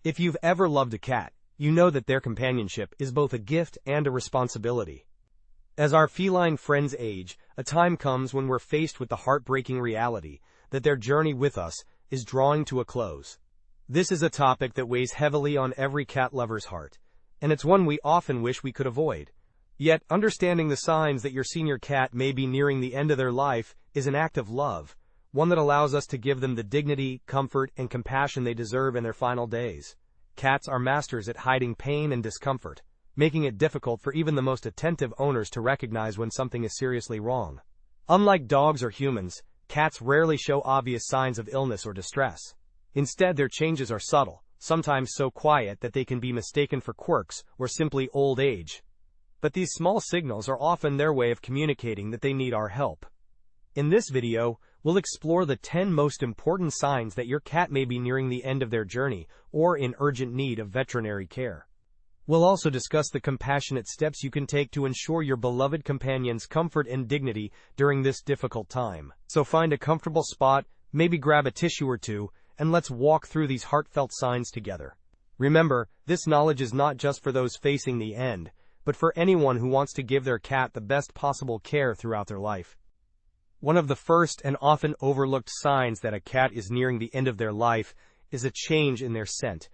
If you've ever loved a cat, you know that their companionship is both a gift and a responsibility. As our feline friends age, a time comes when we're faced with the heartbreaking reality that their journey with us is drawing to a close. This is a topic that weighs heavily on every cat lover's heart, and it's one we often wish we could avoid. Yet, understanding the signs that your senior cat may be nearing the end of their life is an act of love, one that allows us to give them the dignity, comfort, and compassion they deserve in their final days. Cats are masters at hiding pain and discomfort, making it difficult for even the most attentive owners to recognize when something is seriously wrong. Unlike dogs or humans, cats rarely show obvious signs of illness or distress. Instead, their changes are subtle, sometimes so quiet that they can be mistaken for quirks or simply old age. But these small signals are often their way of communicating that they need our help. In this video, we'll explore the 10 most important signs that your cat may be nearing the end of their journey or in urgent need of veterinary care. We'll also discuss the compassionate steps you can take to ensure your beloved companion's comfort and dignity during this difficult time. So find a comfortable spot, maybe grab a tissue or two, and let's walk through these heartfelt signs together. Remember, this knowledge is not just for those facing the end, but for anyone who wants to give their cat the best possible care throughout their life. One of the first and often overlooked signs that a cat is nearing the end of their life is a change in their scent.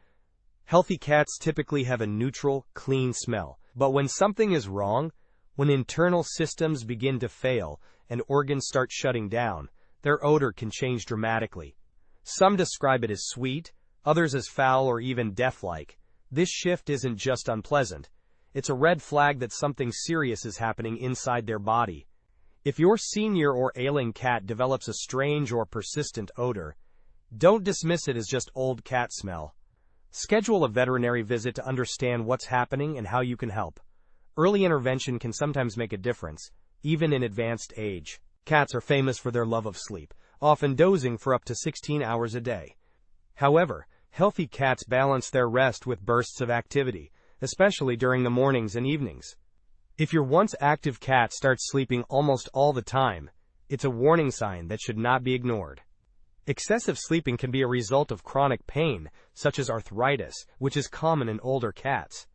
Healthy cats typically have a neutral, clean smell, but when something is wrong, when internal systems begin to fail and organs start shutting down, their odor can change dramatically. Some describe it as sweet, others as foul or even death-like. This shift isn't just unpleasant. It's a red flag that something serious is happening inside their body. If your senior or ailing cat develops a strange or persistent odor, don't dismiss it as just old cat smell. Schedule a veterinary visit to understand what's happening and how you can help. Early intervention can sometimes make a difference, even in advanced age. Cats are famous for their love of sleep, often dozing for up to 16 hours a day. However, healthy cats balance their rest with bursts of activity, especially during the mornings and evenings. If your once active cat starts sleeping almost all the time, it's a warning sign that should not be ignored. Excessive sleeping can be a result of chronic pain, such as arthritis, which is common in older cats.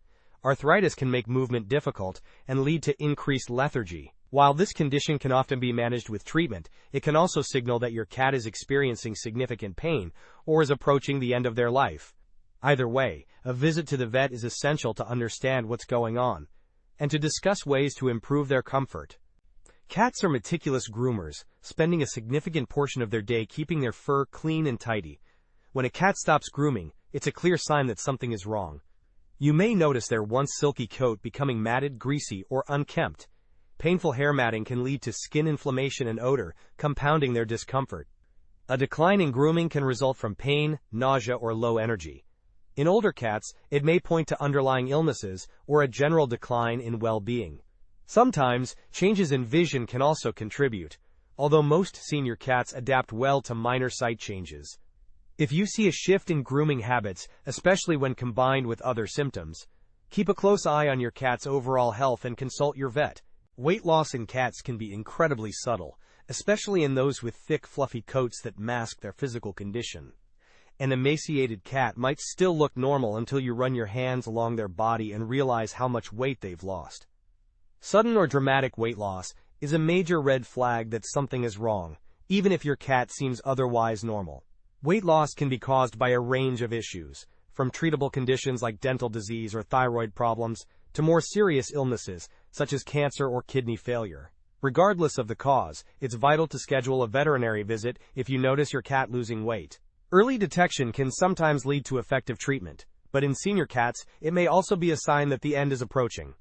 Arthritis can make movement difficult and lead to increased lethargy. While this condition can often be managed with treatment, it can also signal that your cat is experiencing significant pain or is approaching the end of their life. Either way, a visit to the vet is essential to understand what's going on and to discuss ways to improve their comfort. Cats are meticulous groomers, spending a significant portion of their day keeping their fur clean and tidy. When a cat stops grooming, it's a clear sign that something is wrong. You may notice their once silky coat becoming matted, greasy, or unkempt. Painful hair matting can lead to skin inflammation and odor, compounding their discomfort. A decline in grooming can result from pain, nausea, or low energy. In older cats, it may point to underlying illnesses or a general decline in well-being. Sometimes, changes in vision can also contribute, although most senior cats adapt well to minor sight changes. If you see a shift in grooming habits, especially when combined with other symptoms, keep a close eye on your cat's overall health and consult your vet. Weight loss in cats can be incredibly subtle, especially in those with thick, fluffy coats that mask their physical condition. An emaciated cat might still look normal until you run your hands along their body and realize how much weight they've lost. Sudden or dramatic weight loss is a major red flag that something is wrong, even if your cat seems otherwise normal. Weight loss can be caused by a range of issues, from treatable conditions like dental disease or thyroid problems, to more serious illnesses, such as cancer or kidney failure. Regardless of the cause, it's vital to schedule a veterinary visit if you notice your cat losing weight. Early detection can sometimes lead to effective treatment, but in senior cats, it may also be a sign that the end is approaching.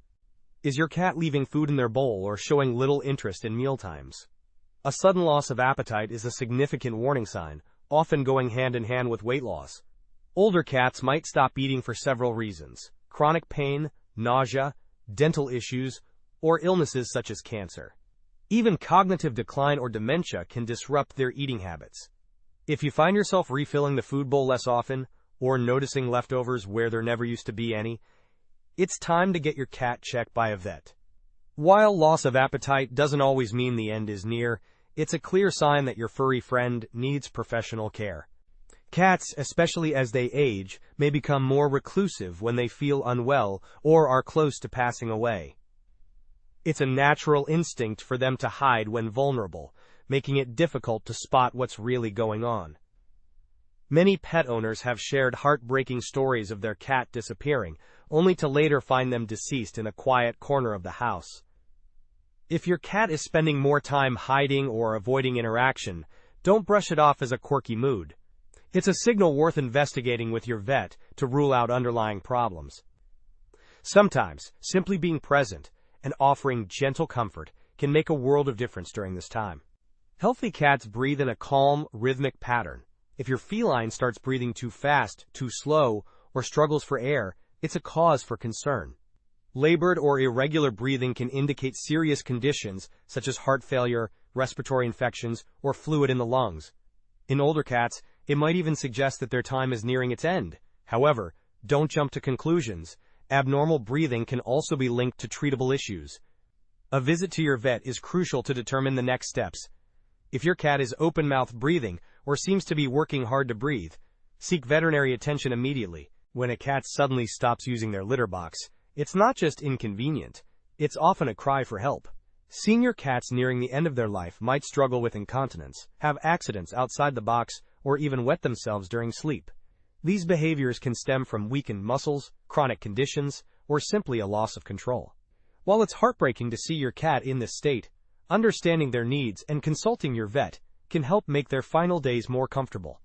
Is your cat leaving food in their bowl or showing little interest in mealtimes? A sudden loss of appetite is a significant warning sign, often going hand in hand with weight loss. Older cats might stop eating for several reasons: chronic pain, nausea, dental issues, or illnesses such as cancer. Even cognitive decline or dementia can disrupt their eating habits. If you find yourself refilling the food bowl less often, or noticing leftovers where there never used to be any, it's time to get your cat checked by a vet. While loss of appetite doesn't always mean the end is near, it's a clear sign that your furry friend needs professional care. Cats, especially as they age, may become more reclusive when they feel unwell or are close to passing away. It's a natural instinct for them to hide when vulnerable, making it difficult to spot what's really going on. Many pet owners have shared heartbreaking stories of their cat disappearing, only to later find them deceased in a quiet corner of the house. If your cat is spending more time hiding or avoiding interaction, don't brush it off as a quirky mood. It's a signal worth investigating with your vet to rule out underlying problems. Sometimes, simply being present and offering gentle comfort can make a world of difference during this time. Healthy cats breathe in a calm, rhythmic pattern. If your feline starts breathing too fast, too slow, or struggles for air, it's a cause for concern. Labored or irregular breathing can indicate serious conditions such as heart failure, respiratory infections, or fluid in the lungs. In older cats, it might even suggest that their time is nearing its end. However, don't jump to conclusions. Abnormal breathing can also be linked to treatable issues. A visit to your vet is crucial to determine the next steps. If your cat is open-mouth breathing or seems to be working hard to breathe, seek veterinary attention immediately. When a cat suddenly stops using their litter box, it's not just inconvenient, it's often a cry for help. Senior cats nearing the end of their life might struggle with incontinence, have accidents outside the box, or even wet themselves during sleep. These behaviors can stem from weakened muscles, chronic conditions, or simply a loss of control. While it's heartbreaking to see your cat in this state, understanding their needs and consulting your vet can help make their final days more comfortable.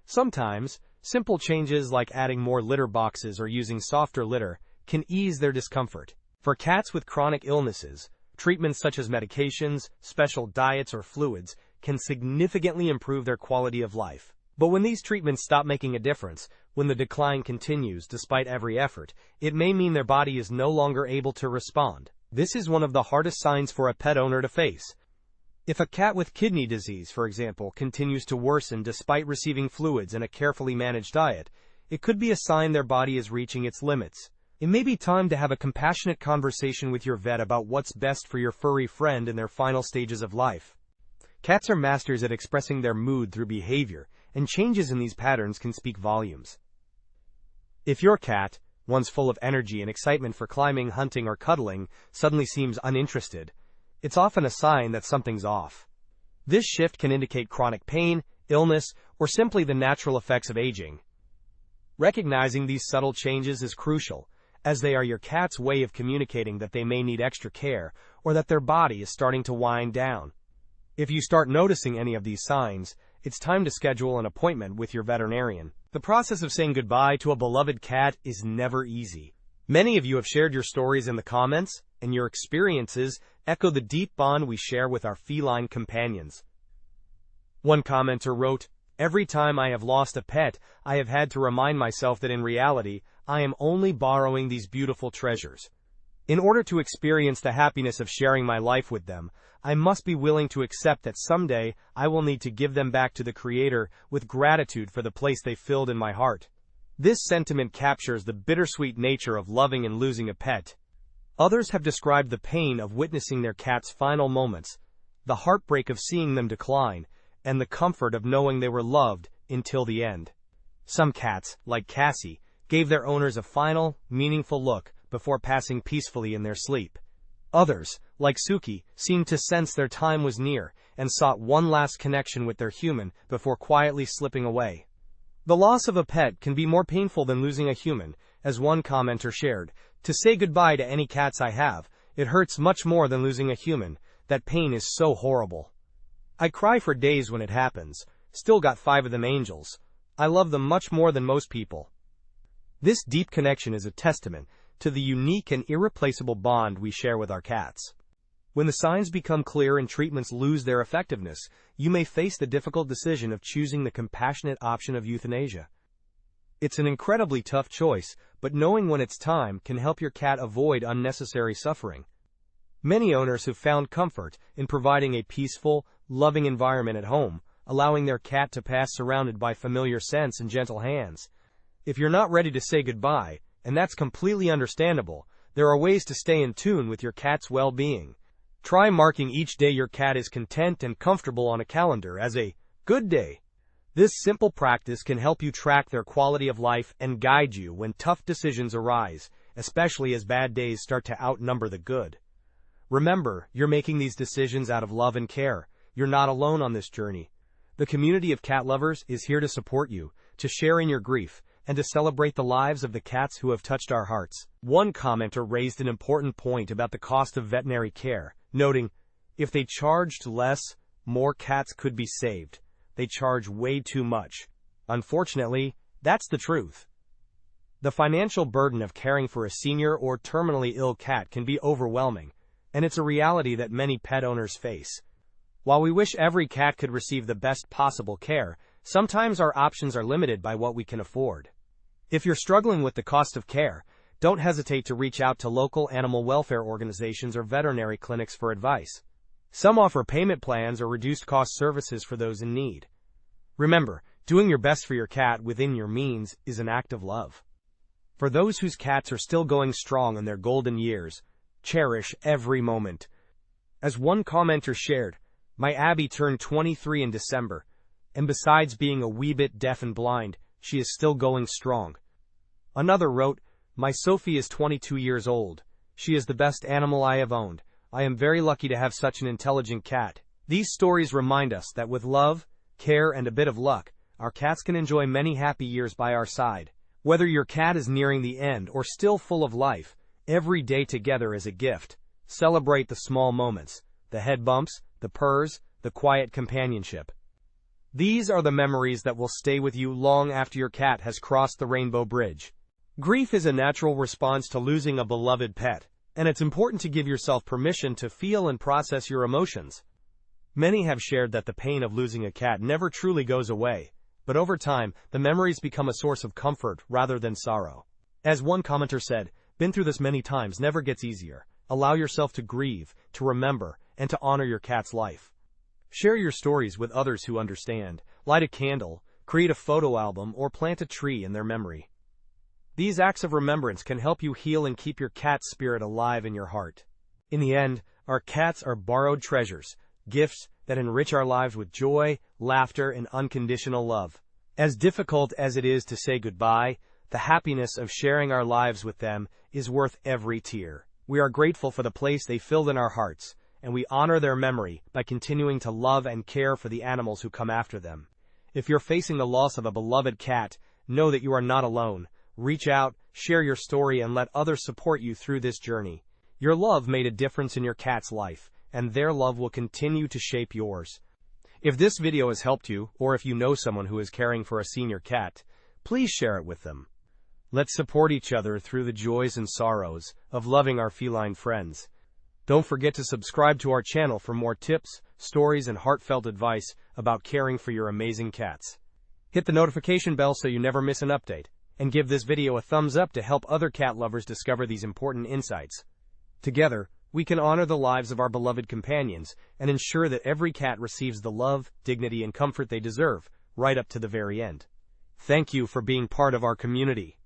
Sometimes, simple changes like adding more litter boxes or using softer litter can ease their discomfort. For cats with chronic illnesses, treatments such as medications, special diets, or fluids can significantly improve their quality of life. But when these treatments stop making a difference, when the decline continues despite every effort, it may mean their body is no longer able to respond. This is one of the hardest signs for a pet owner to face. If a cat with kidney disease, for example, continues to worsen despite receiving fluids and a carefully managed diet, it could be a sign their body is reaching its limits. It may be time to have a compassionate conversation with your vet about what's best for your furry friend in their final stages of life. Cats are masters at expressing their mood through behavior, and changes in these patterns can speak volumes. If your cat, once full of energy and excitement for climbing, hunting, or cuddling, suddenly seems uninterested, it's often a sign that something's off. This shift can indicate chronic pain, illness, or simply the natural effects of aging. Recognizing these subtle changes is crucial, as they are your cat's way of communicating that they may need extra care or that their body is starting to wind down. If you start noticing any of these signs, it's time to schedule an appointment with your veterinarian. The process of saying goodbye to a beloved cat is never easy. Many of you have shared your stories in the comments, and your experiences echo the deep bond we share with our feline companions. One commenter wrote, "Every time I have lost a pet, I have had to remind myself that in reality, I am only borrowing these beautiful treasures. In order to experience the happiness of sharing my life with them, I must be willing to accept that someday I will need to give them back to the Creator with gratitude for the place they filled in my heart." This sentiment captures the bittersweet nature of loving and losing a pet. Others have described the pain of witnessing their cat's final moments, the heartbreak of seeing them decline, and the comfort of knowing they were loved until the end. Some cats, like Cassie, gave their owners a final, meaningful look before passing peacefully in their sleep. Others, like Suki, seemed to sense their time was near and sought one last connection with their human before quietly slipping away. The loss of a pet can be more painful than losing a human, as one commenter shared. "To say goodbye to any cats I have, it hurts much more than losing a human. That pain is so horrible. I cry for days when it happens. Still got 5 of them angels. I love them much more than most people." This deep connection is a testament to the unique and irreplaceable bond we share with our cats. When the signs become clear and treatments lose their effectiveness, you may face the difficult decision of choosing the compassionate option of euthanasia. It's an incredibly tough choice, but knowing when it's time can help your cat avoid unnecessary suffering. Many owners have found comfort in providing a peaceful, loving environment at home, allowing their cat to pass surrounded by familiar scents and gentle hands. If you're not ready to say goodbye, and that's completely understandable, there are ways to stay in tune with your cat's well-being. Try marking each day your cat is content and comfortable on a calendar as a good day. This simple practice can help you track their quality of life and guide you when tough decisions arise, especially as bad days start to outnumber the good. Remember, you're making these decisions out of love and care. You're not alone on this journey. The community of cat lovers is here to support you, to share in your grief, and to celebrate the lives of the cats who have touched our hearts. One commenter raised an important point about the cost of veterinary care, noting, if they charged less, more cats could be saved. They charge way too much. Unfortunately, that's the truth. The financial burden of caring for a senior or terminally ill cat can be overwhelming, and it's a reality that many pet owners face. While we wish every cat could receive the best possible care, sometimes our options are limited by what we can afford. If you're struggling with the cost of care, don't hesitate to reach out to local animal welfare organizations or veterinary clinics for advice. Some offer payment plans or reduced-cost services for those in need. Remember, doing your best for your cat within your means is an act of love. For those whose cats are still going strong in their golden years, cherish every moment. As one commenter shared, "My Abby turned 23 in December, and besides being a wee bit deaf and blind, she is still going strong." Another wrote, "My Sophie is 22 years old. She is the best animal I have owned. I am very lucky to have such an intelligent cat." These stories remind us that with love, care, and a bit of luck, our cats can enjoy many happy years by our side. Whether your cat is nearing the end or still full of life, every day together is a gift. Celebrate the small moments, the head bumps, the purrs, the quiet companionship. These are the memories that will stay with you long after your cat has crossed the rainbow bridge. Grief is a natural response to losing a beloved pet, and it's important to give yourself permission to feel and process your emotions. Many have shared that the pain of losing a cat never truly goes away, but over time, the memories become a source of comfort rather than sorrow. As one commenter said, "Been through this many times, never gets easier." Allow yourself to grieve, to remember, and to honor your cat's life. Share your stories with others who understand. Light a candle, create a photo album, or plant a tree in their memory. These acts of remembrance can help you heal and keep your cat's spirit alive in your heart. In the end, our cats are borrowed treasures, gifts that enrich our lives with joy, laughter, and unconditional love. As difficult as it is to say goodbye, the happiness of sharing our lives with them is worth every tear. We are grateful for the place they filled in our hearts, and we honor their memory by continuing to love and care for the animals who come after them. If you're facing the loss of a beloved cat, know that you are not alone. Reach out, share your story, and let others support you through this journey. Your love made a difference in your cat's life, and their love will continue to shape yours. If this video has helped you, or if you know someone who is caring for a senior cat, please share it with them. Let's support each other through the joys and sorrows of loving our feline friends. Don't forget to subscribe to our channel for more tips, stories, and heartfelt advice about caring for your amazing cats. Hit the notification bell so you never miss an update, and give this video a thumbs up to help other cat lovers discover these important insights. Together, we can honor the lives of our beloved companions and ensure that every cat receives the love, dignity, and comfort they deserve, right up to the very end. Thank you for being part of our community.